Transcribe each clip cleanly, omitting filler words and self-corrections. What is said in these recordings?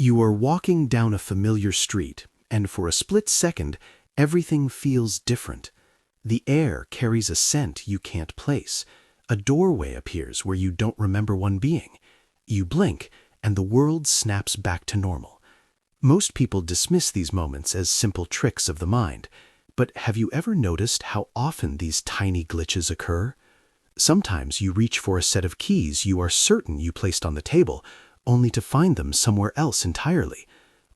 You are walking down a familiar street, and for a split second, everything feels different. The air carries a scent you can't place. A doorway appears where you don't remember one being. You blink, and the world snaps back to normal. Most people dismiss these moments as simple tricks of the mind, but have you ever noticed how often these tiny glitches occur? Sometimes you reach for a set of keys you are certain you placed on the table, only to find them somewhere else entirely.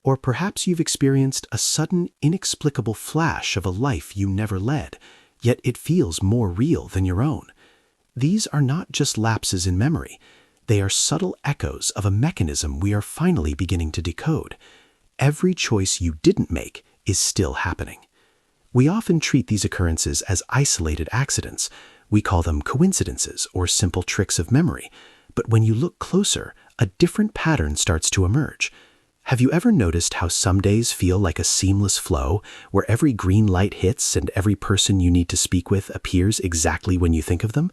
Or perhaps you've experienced a sudden, inexplicable flash of a life you never led, yet it feels more real than your own. These are not just lapses in memory. They are subtle echoes of a mechanism we are finally beginning to decode. Every choice you didn't make is still happening. We often treat these occurrences as isolated accidents. We call them coincidences or simple tricks of memory. But when you look closer, a different pattern starts to emerge. Have you ever noticed how some days feel like a seamless flow, where every green light hits and every person you need to speak with appears exactly when you think of them?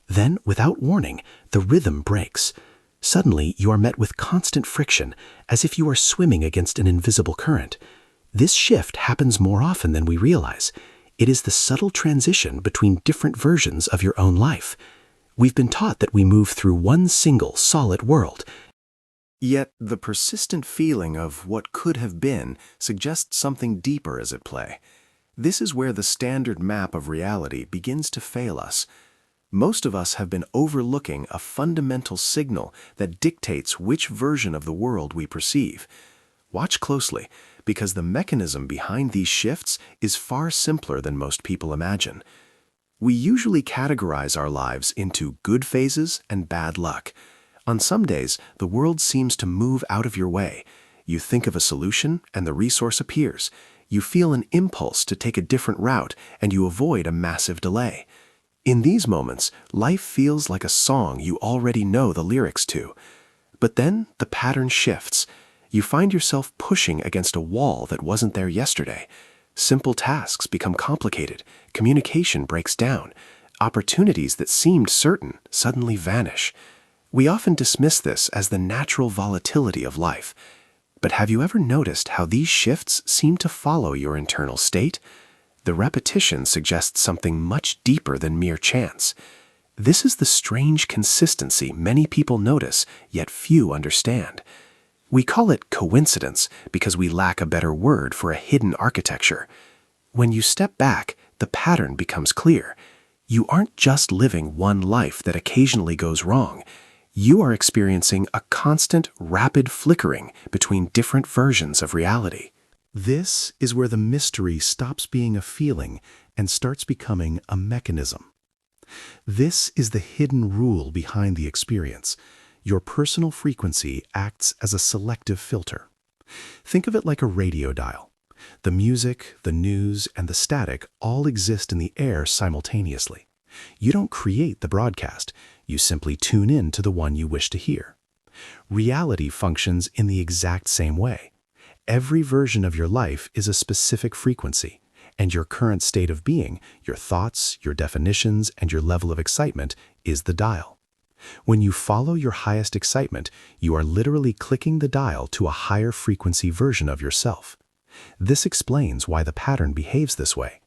Then, without warning, the rhythm breaks. Suddenly, you are met with constant friction, as if you are swimming against an invisible current. This shift happens more often than we realize. It is the subtle transition between different versions of your own life. We've been taught that we move through one single, solid world. Yet the persistent feeling of what could have been suggests something deeper is at play. This is where the standard map of reality begins to fail us. Most of us have been overlooking a fundamental signal that dictates which version of the world we perceive. Watch closely, because the mechanism behind these shifts is far simpler than most people imagine. We usually categorize our lives into good phases and bad luck. On some days, the world seems to move out of your way. You think of a solution, and the resource appears. You feel an impulse to take a different route, and you avoid a massive delay. In these moments, life feels like a song you already know the lyrics to. But then the pattern shifts. You find yourself pushing against a wall that wasn't there yesterday. Simple tasks become complicated, communication breaks down, opportunities that seemed certain suddenly vanish. We often dismiss this as the natural volatility of life. But have you ever noticed how these shifts seem to follow your internal state? The repetition suggests something much deeper than mere chance. This is the strange consistency many people notice, yet few understand. We call it coincidence because we lack a better word for a hidden architecture. When you step back, the pattern becomes clear. You aren't just living one life that occasionally goes wrong. You are experiencing a constant, rapid flickering between different versions of reality. This is where the mystery stops being a feeling and starts becoming a mechanism. This is the hidden rule behind the experience. Your personal frequency acts as a selective filter. Think of it like a radio dial. The music, the news, and the static all exist in the air simultaneously. You don't create the broadcast, you simply tune in to the one you wish to hear. Reality functions in the exact same way. Every version of your life is a specific frequency, and your current state of being, your thoughts, your definitions, and your level of excitement is the dial. When you follow your highest excitement, you are literally clicking the dial to a higher frequency version of yourself. This explains why the pattern behaves this way.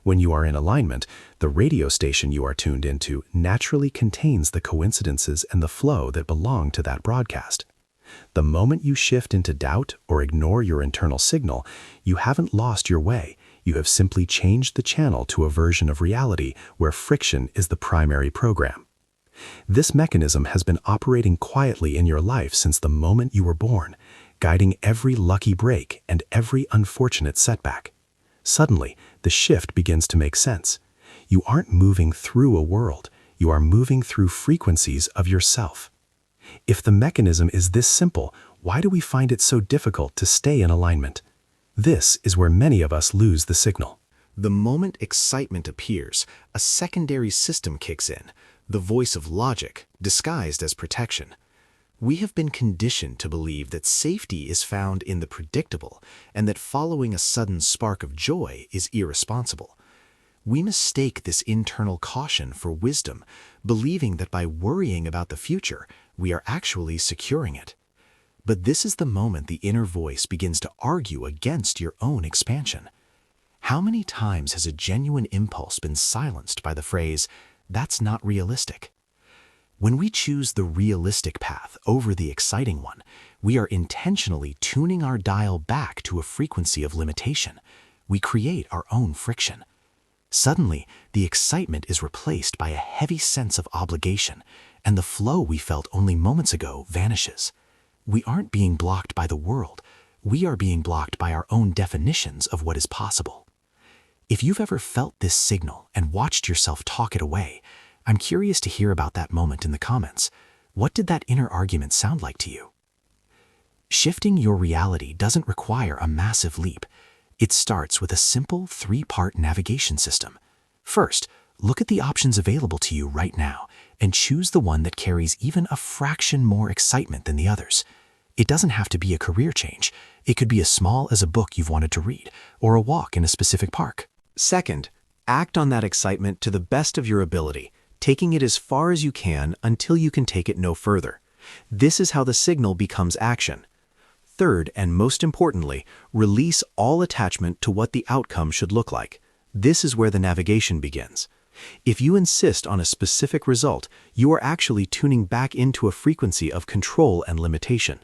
When you are in alignment, the radio station you are tuned into naturally contains the coincidences and the flow that belong to that broadcast. The moment you shift into doubt or ignore your internal signal, you haven't lost your way. You have simply changed the channel to a version of reality where friction is the primary program. This mechanism has been operating quietly in your life since the moment you were born, guiding every lucky break and every unfortunate setback. Suddenly, the shift begins to make sense. You aren't moving through a world, you are moving through frequencies of yourself. If the mechanism is this simple, why do we find it so difficult to stay in alignment? This is where many of us lose the signal. The moment excitement appears, a secondary system kicks in, the voice of logic, disguised as protection. We have been conditioned to believe that safety is found in the predictable and that following a sudden spark of joy is irresponsible. We mistake this internal caution for wisdom, believing that by worrying about the future, we are actually securing it. But this is the moment the inner voice begins to argue against your own expansion. How many times has a genuine impulse been silenced by the phrase, "That's not realistic"? When we choose the realistic path over the exciting one, we are intentionally tuning our dial back to a frequency of limitation. We create our own friction. Suddenly, the excitement is replaced by a heavy sense of obligation, and the flow we felt only moments ago vanishes. We aren't being blocked by the world. We are being blocked by our own definitions of what is possible. If you've ever felt this signal and watched yourself talk it away, I'm curious to hear about that moment in the comments. What did that inner argument sound like to you? Shifting your reality doesn't require a massive leap. It starts with a simple 3-part navigation system. First, look at the options available to you right now and choose the one that carries even a fraction more excitement than the others. It doesn't have to be a career change. It could be as small as a book you've wanted to read or a walk in a specific park. Second, act on that excitement to the best of your ability, taking it as far as you can until you can take it no further. This is how the signal becomes action. Third, and most importantly, release all attachment to what the outcome should look like. This is where the navigation begins. If you insist on a specific result, you are actually tuning back into a frequency of control and limitation.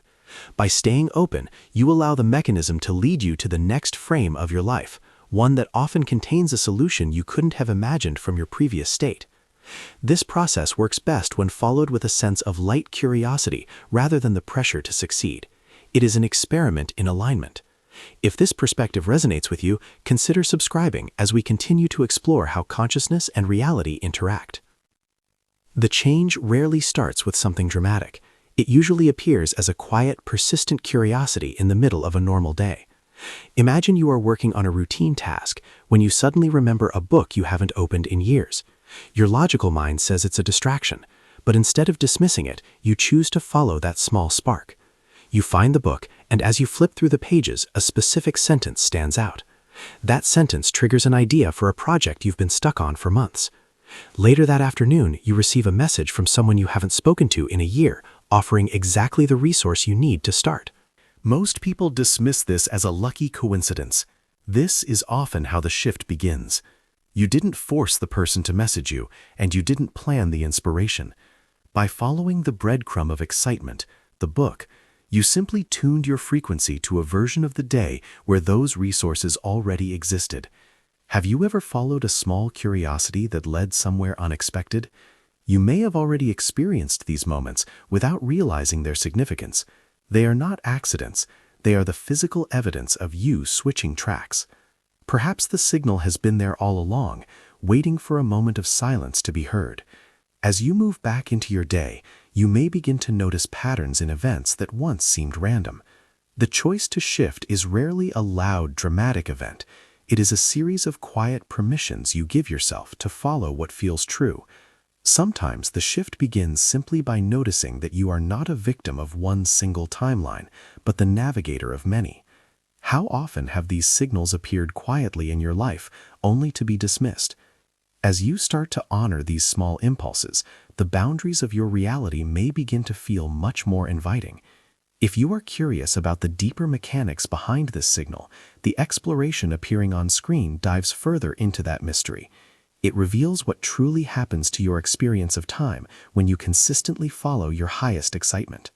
By staying open, you allow the mechanism to lead you to the next frame of your life, one that often contains a solution you couldn't have imagined from your previous state. This process works best when followed with a sense of light curiosity rather than the pressure to succeed. It is an experiment in alignment. If this perspective resonates with you, consider subscribing as we continue to explore how consciousness and reality interact. The change rarely starts with something dramatic. It usually appears as a quiet, persistent curiosity in the middle of a normal day. Imagine you are working on a routine task when you suddenly remember a book you haven't opened in years. Your logical mind says it's a distraction, but instead of dismissing it, you choose to follow that small spark. You find the book, and as you flip through the pages, a specific sentence stands out. That sentence triggers an idea for a project you've been stuck on for months. Later that afternoon, you receive a message from someone you haven't spoken to in a year, offering exactly the resource you need to start. Most people dismiss this as a lucky coincidence. This is often how the shift begins. You didn't force the person to message you, and you didn't plan the inspiration. By following the breadcrumb of excitement, the book, you simply tuned your frequency to a version of the day where those resources already existed. Have you ever followed a small curiosity that led somewhere unexpected? You may have already experienced these moments without realizing their significance. They are not accidents. They are the physical evidence of you switching tracks. Perhaps the signal has been there all along, waiting for a moment of silence to be heard. As you move back into your day, you may begin to notice patterns in events that once seemed random. The choice to shift is rarely a loud, dramatic event. It is a series of quiet permissions you give yourself to follow what feels true. Sometimes the shift begins simply by noticing that you are not a victim of one single timeline, but the navigator of many. How often have these signals appeared quietly in your life, only to be dismissed? As you start to honor these small impulses, the boundaries of your reality may begin to feel much more inviting. If you are curious about the deeper mechanics behind this signal, the exploration appearing on screen dives further into that mystery. It reveals what truly happens to your experience of time when you consistently follow your highest excitement.